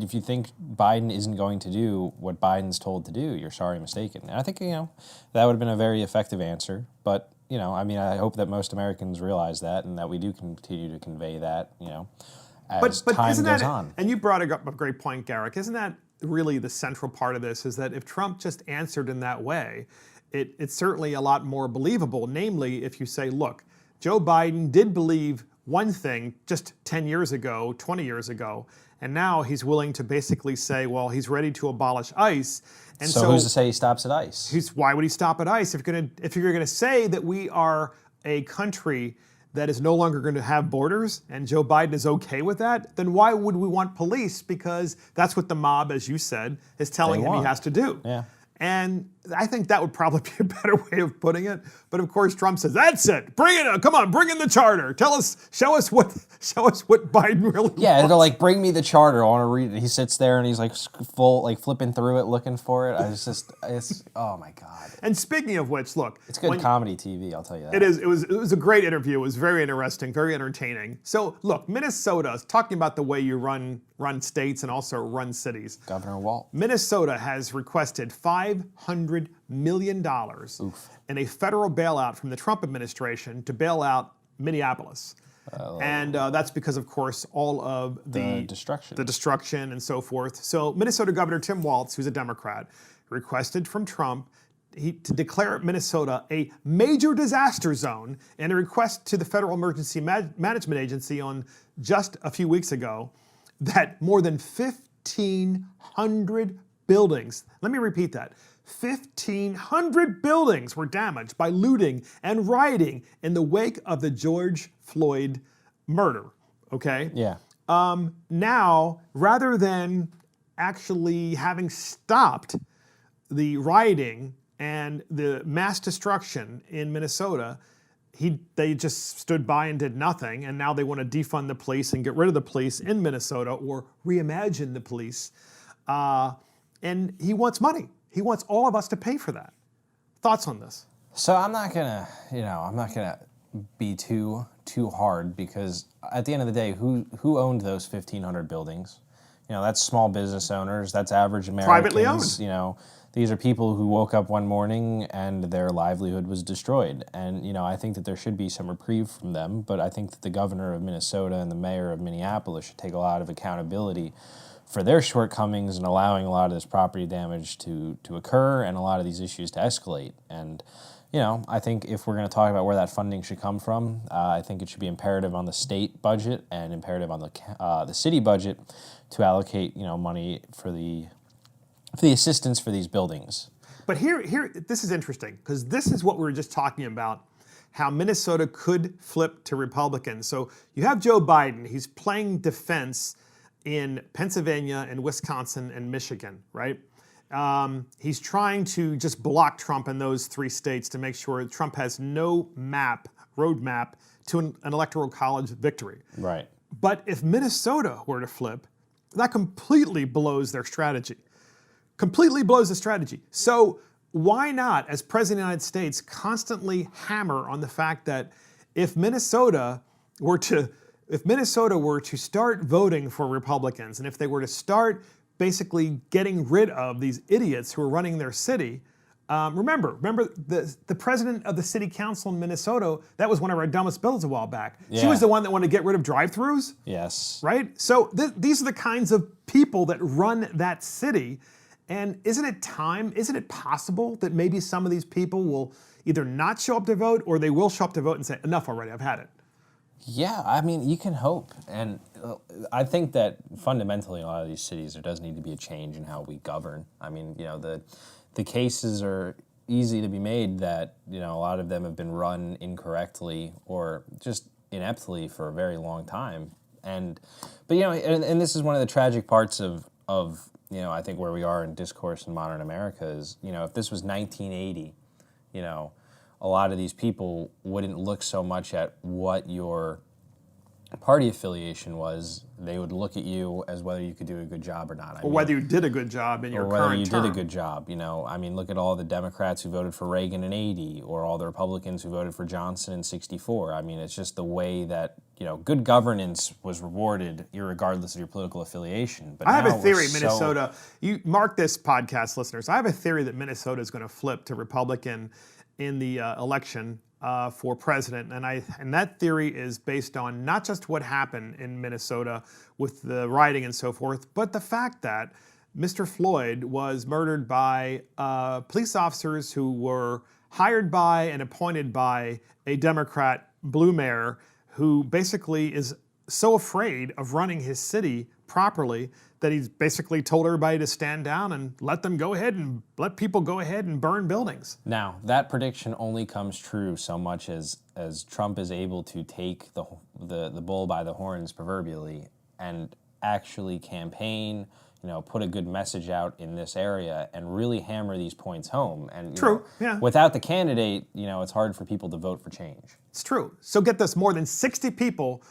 If you think Biden isn't going to do what Biden's told to do, you're sorry mistaken. And I think, that would have been a very effective answer. But, I hope that most Americans realize that and that we do continue to convey that, as time goes on. And you brought up a great point, Garrick. Isn't that really the central part of this, is that if Trump just answered in that way, it's certainly a lot more believable. Namely, if you say, look, Joe Biden did believe one thing just 10 years ago, 20 years ago, and now he's willing to basically say, well, he's ready to abolish ICE. And so who's to say he stops at ICE? Why would he stop at ICE? If you're going to say that we are a country that is no longer going to have borders, and Joe Biden is okay with that, then why would we want police? Because that's what the mob, as you said, is telling him he has to do. Yeah. And I think that would probably be a better way of putting it. But of course, Trump says, "That's it. Bring it on. Come on, bring in the charter. Show us what Biden really wants." Yeah, they're like, "Bring me the charter. I want to read it." He sits there and he's like flipping through it, looking for it. It's oh my god. And speaking of which, look, it's good comedy TV. I'll tell you that. It is. It was a great interview. It was very interesting, very entertaining. So look, Minnesota is talking about the way you run states and also run cities. Governor Walt. Minnesota has requested $500 million in a federal bailout from the Trump administration to bail out Minneapolis. And that's because, of course, all of the destruction and so forth. So Minnesota Governor Tim Walz, who's a Democrat, requested from Trump to declare Minnesota a major disaster zone in a request to the Federal Emergency Management Agency on just a few weeks ago that more than 1,500 buildings, let me repeat that, 1,500 buildings were damaged by looting and rioting in the wake of the George Floyd murder, okay? Yeah. Now, rather than actually having stopped the rioting and the mass destruction in Minnesota, they just stood by and did nothing, and now they want to defund the police and get rid of the police in Minnesota or reimagine the police. And he wants money. He wants all of us to pay for that. Thoughts on this? So I'm not gonna be too hard, because at the end of the day, who owned those 1,500 buildings? That's small business owners. That's average Americans. Privately owned. These are people who woke up one morning and their livelihood was destroyed. And, I think that there should be some reprieve from them, but I think that the governor of Minnesota and the mayor of Minneapolis should take a lot of accountability for their shortcomings and allowing a lot of this property damage to occur and a lot of these issues to escalate. And, you know, I think if we're going to talk about where that funding should come from, I think it should be imperative on the state budget and imperative on the city budget to allocate, you know, money for the assistance for these buildings. But here, this is interesting, because this is what we were just talking about, how Minnesota could flip to Republican. So you have Joe Biden, he's playing defense in Pennsylvania and Wisconsin and Michigan, right? He's trying to just block Trump in those 3 states to make sure that Trump has no roadmap to an electoral college victory. Right. But if Minnesota were to flip, that completely blows their strategy. Completely blows the strategy. So why not, as President of the United States, constantly hammer on the fact that if Minnesota were to start voting for Republicans, and if they were to start basically getting rid of these idiots who are running their city, remember the president of the city council in Minnesota, that was one of our dumbest bills a while back. Yeah. She was the one that wanted to get rid of drive-thrus. Yes. Right? So these are the kinds of people that run that city. And isn't it possible that maybe some of these people will either not show up to vote, or they will show up to vote and say, enough already, I've had it? Yeah, I mean, you can hope. And I think that fundamentally in a lot of these cities, there does need to be a change in how we govern. I mean, you know, the cases are easy to be made that, you know, a lot of them have been run incorrectly or just ineptly for a very long time. But you know, and this is one of the tragic parts of you know, I think where we are in discourse in modern America is, you know, if this was 1980, you know, a lot of these people wouldn't look so much at what your party affiliation was. They would look at you as whether you could do a good job or not. Or whether you did a good job in your current term. Or whether you did a good job, you know. I mean, look at all the Democrats who voted for Reagan in 80, or all the Republicans who voted for Johnson in 64. I mean, it's just the way that, you know, good governance was rewarded irregardless of your political affiliation. But I have a theory, Minnesota, you mark this, podcast listeners, I have a theory that Minnesota is going to flip to Republican in the election for president, and that theory is based on not just what happened in Minnesota with the rioting and so forth, but the fact that Mr. Floyd was murdered by police officers who were hired by and appointed by a Democrat blue mayor who basically is so afraid of running his city properly that he's basically told everybody to stand down and let people go ahead and burn buildings. Now, that prediction only comes true so much as Trump is able to take the bull by the horns, proverbially, and actually campaign, you know, put a good message out in this area and really hammer these points home. And True, yeah. Without the candidate, you know, it's hard for people to vote for change. It's true. So get this, more than 60 people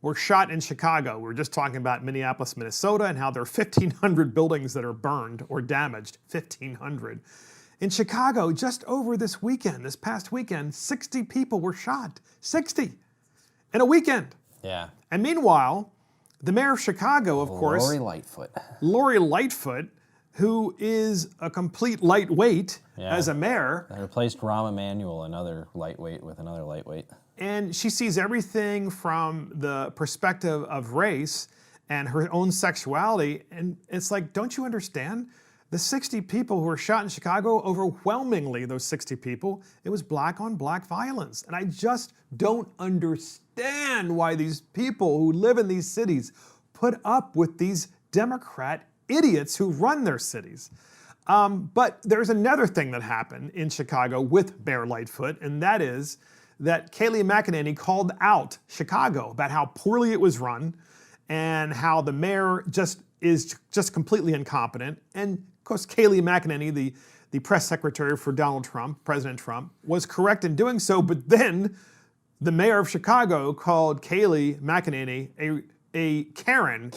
were shot in Chicago. We were just talking about Minneapolis, Minnesota, and how there are 1,500 buildings that are burned or damaged. 1,500. In Chicago, just over this past weekend, 60 people were shot. 60 in a weekend. Yeah. And meanwhile, the mayor of Chicago, of course, Lori Lightfoot, who is a complete lightweight as a mayor. They replaced Rahm Emanuel, another lightweight, with another lightweight. And she sees everything from the perspective of race and her own sexuality. And it's like, don't you understand? The 60 people who were shot in Chicago, overwhelmingly those 60 people, it was black on black violence. And I just don't understand why these people who live in these cities put up with these Democrat idiots who run their cities. But there's another thing that happened in Chicago with Mayor Lightfoot, and that is that Kayleigh McEnany called out Chicago about how poorly it was run and how the mayor is completely incompetent. And of course, Kayleigh McEnany, the press secretary for Donald Trump, President Trump, was correct in doing so. But then the mayor of Chicago called Kayleigh McEnany a Karen.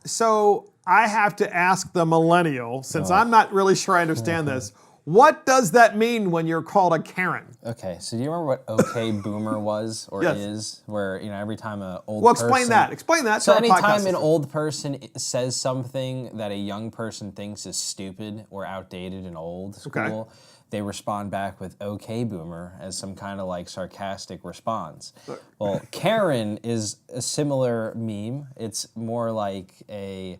So I have to ask the millennial, since I'm not really sure I understand this, what does that mean when you're called a Karen? Okay, so do you remember what OK Boomer was or is? Where, you know, every time an old person... Explain that. So anytime an old person says something that a young person thinks is stupid or outdated and old school, they respond back with OK Boomer as some kind of like sarcastic response. Well, Karen is a similar meme. It's more like a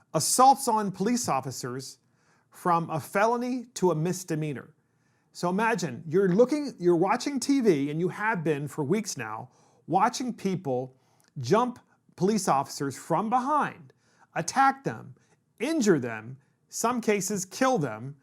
assaults on police officers from a felony to a misdemeanor. So imagine you're watching TV, and you have been for weeks now, watching people jump police officers from behind, attack them, injure them, some cases kill them,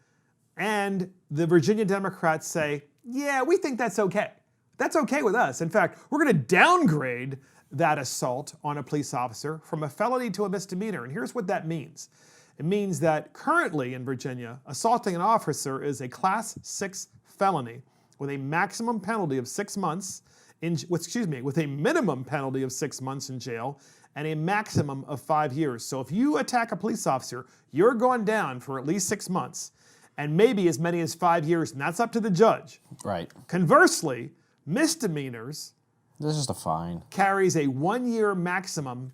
and the Virginia Democrats say, yeah, we think that's okay. That's okay with us. In fact, we're going to downgrade that assault on a police officer from a felony to a misdemeanor. And here's what that means. It means that currently in Virginia, assaulting an officer is a Class 6 felony with a maximum penalty of 6 months, with a minimum penalty of 6 months in jail and a maximum of 5 years. So if you attack a police officer, you're going down for at least 6 months and maybe as many as 5 years, and that's up to the judge. Right. Conversely, misdemeanors, this is just a fine, carries a 1-year maximum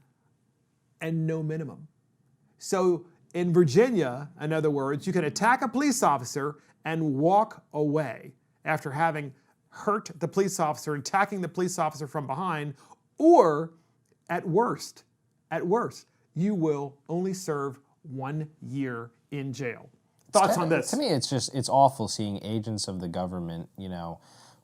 and no minimum. So in Virginia, in other words, you can attack a police officer and walk away after having hurt the police officer, attacking the police officer from behind, or at worst, you will only serve 1 year in jail. Thoughts on this? To me, it's awful seeing agents of the government,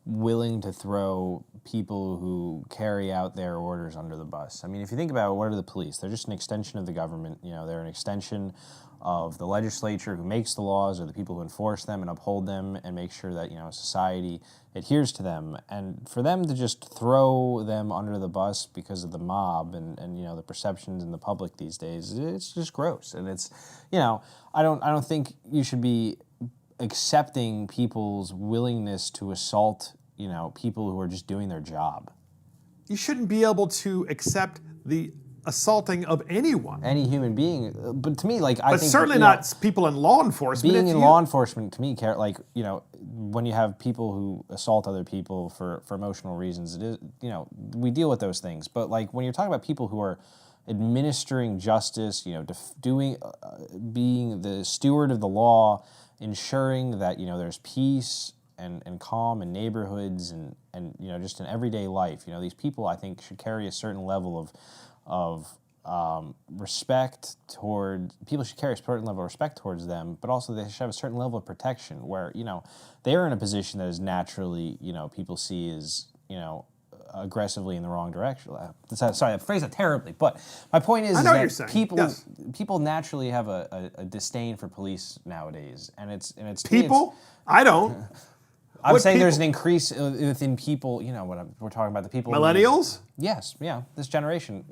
willing to throw people who carry out their orders under the bus. I mean, if you think about it, what are the police? They're just an extension of the government. They're an extension of the legislature who makes the laws, or the people who enforce them and uphold them and make sure that, society adheres to them. And for them to just throw them under the bus because of the mob and the perceptions in the public these days, it's just gross. And it's, I don't think you should be accepting people's willingness to assault, people who are just doing their job. You shouldn't be able to accept the assaulting of anyone. Any human being. But to me, I think... But certainly not people in law enforcement. Being in law enforcement, to me, when you have people who assault other people for emotional reasons, it is, we deal with those things. But when you're talking about people who are administering justice, being the steward of the law, ensuring that there's peace and calm in neighborhoods and just in everyday life. These people, I think, should carry a certain level of respect toward people. Should carry a certain level of respect towards them, but also they should have a certain level of protection where they're in a position that is naturally people see as aggressively in the wrong direction. Sorry, I phrased that terribly, but my point is that people naturally have a disdain for police nowadays, and it's people. I don't. I'm saying there's an increase within people. We're talking about the people. Millennials. Yes, yeah. This generation,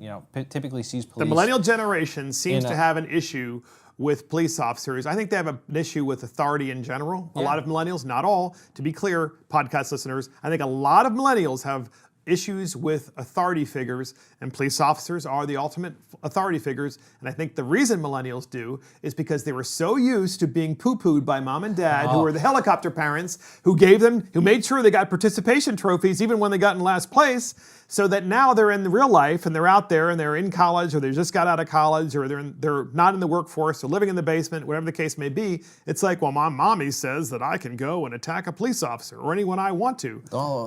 typically sees police. The millennial generation seems to have an issue with police officers. I think they have an issue with authority in general. A lot of millennials, not all, to be clear, podcast listeners, I think a lot of millennials have issues with authority figures, and police officers are the ultimate authority figures. And I think the reason millennials do is because they were so used to being poo-pooed by mom and dad, who were the helicopter parents, who made sure they got participation trophies even when they got in last place, so that now they're in the real life and they're out there and they're in college, or they just got out of college, or they're not in the workforce, or living in the basement, whatever the case may be. It's like, well, my mommy says that I can go and attack a police officer or anyone I want to.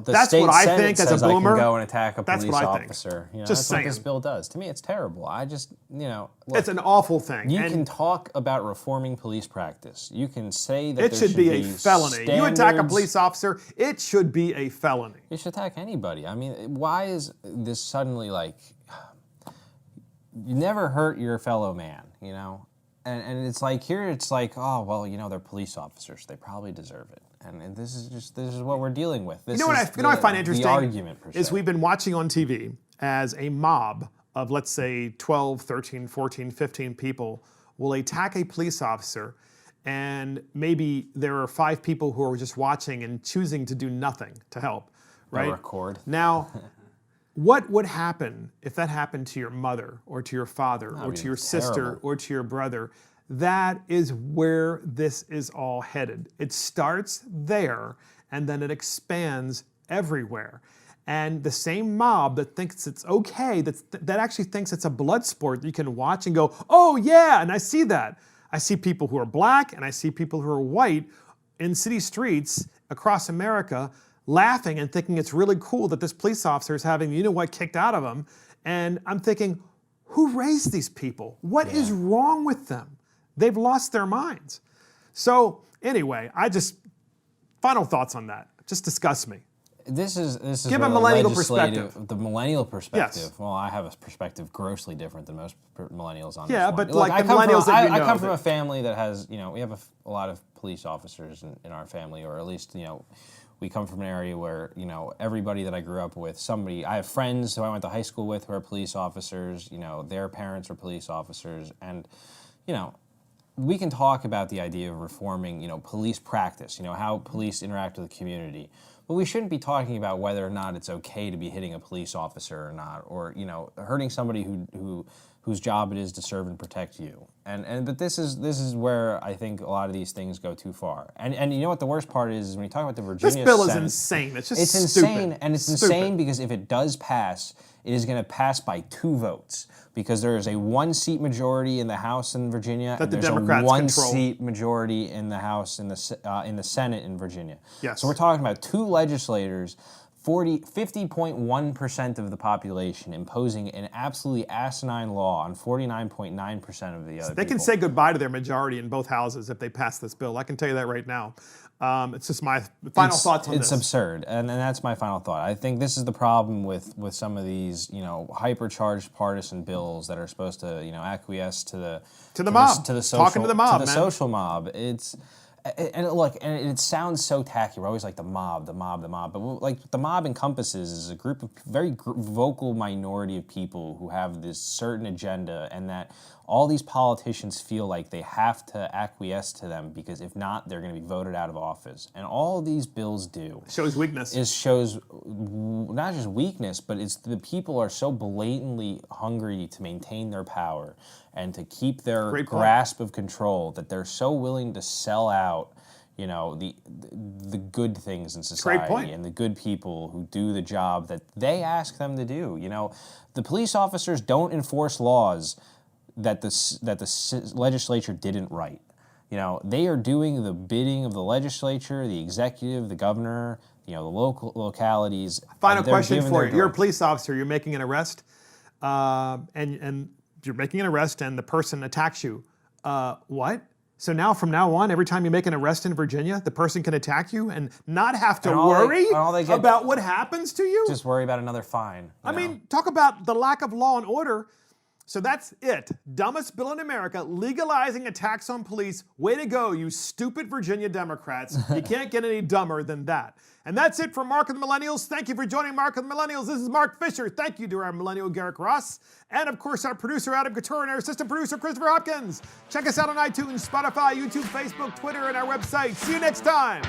That's what I think as a boomer. I can go and attack a police officer. Just saying. What this bill does. To me, it's terrible. I just, look, it's an awful thing. You can talk about reforming police practice. You can say that it should be a felony. You attack a police officer, it should be a felony. You should attack anybody. I mean, why is this suddenly you never hurt your fellow man, And it's oh, well, they're police officers. They probably deserve it. And this is what we're dealing with. This what I find interesting argument, is we've been watching on TV as a mob of, let's say, 12, 13, 14, 15 people will attack a police officer, and maybe there are 5 people who are just watching and choosing to do nothing to help, right? Record. Now, what would happen if that happened to your mother or to your father or to your sister or to your brother? That is where this is all headed. It starts there, and then it expands everywhere. And the same mob that thinks it's okay, that actually thinks it's a blood sport that you can watch and go, oh yeah, and I see that. I see people who are black and I see people who are white in city streets across America laughing and thinking it's really cool that this police officer is having, kicked out of him. And I'm thinking, who raised these people? What is wrong with them? They've lost their minds. So anyway, final thoughts on that. Just discuss me. This is Give really a millennial legislative- perspective. The millennial perspective. Yes. Well, I have a perspective grossly different than most millennials on Yeah, this one. but like the I come millennials from, that you I know come from that- a family that has, we have a lot of police officers in our family, or at least, we come from an area where, everybody that I grew up with, I have friends who I went to high school with who are police officers, their parents are police officers, and, we can talk about the idea of reforming, police practice, how police interact with the community. But we shouldn't be talking about whether or not it's okay to be hitting a police officer or not, or hurting somebody whose job it is to serve and protect you. But this is where I think a lot of these things go too far. And you know what the worst part is when you talk about the Virginia This bill is Senate, insane. It's just it's stupid. insane, and it's insane because if it does pass, it is going to pass by 2 votes. Because there is a 1-seat majority in the House in Virginia, That and the there's Democrats a control. 1-seat majority in the House in the Senate in Virginia. Yes. So we're talking about 2 legislators, 50.1% of the population, imposing an absolutely asinine law on 49.9% of the other They can people. say goodbye to their majority in both houses if they pass this bill. I can tell you that right now. It's just my final thoughts on this. It's absurd, and that's my final thought. I think this is the problem with some of these, hypercharged partisan bills that are supposed to, acquiesce to the mob. to the social, Talking to the mob, man. social mob. And it sounds so tacky. We're always like the mob. But like the mob encompasses is a group of very vocal minority of people who have this certain agenda, and that all these politicians feel like they have to acquiesce to them because if not, they're going to be voted out of office. And all these bills do shows weakness. shows not just weakness, but it's the people are so blatantly hungry to maintain their power and to keep their grasp of control that they're so willing to sell out, the good things in society and the good people who do the job that they ask them to do. The police officers don't enforce laws that the legislature didn't write. They are doing the bidding of the legislature, the executive, the governor, the localities. Final question for you. You're a police officer. You're making an arrest, and you're making an arrest, and the person attacks you. What? So now, from now on, every time you make an arrest in Virginia, the person can attack you and not have to worry about what happens to you? Just worry about another fine. I mean, talk about the lack of law and order. So that's it. Dumbest bill in America, legalizing attacks on police. Way to go, you stupid Virginia Democrats. You can't get any dumber than that. And that's it for Mark and the Millennials. Thank you for joining Mark and the Millennials. This is Mark Fisher. Thank you to our millennial Garrick Ross. And of course, our producer Adam Couture and our assistant producer Christopher Hopkins. Check us out on iTunes, Spotify, YouTube, Facebook, Twitter, and our website. See you next time.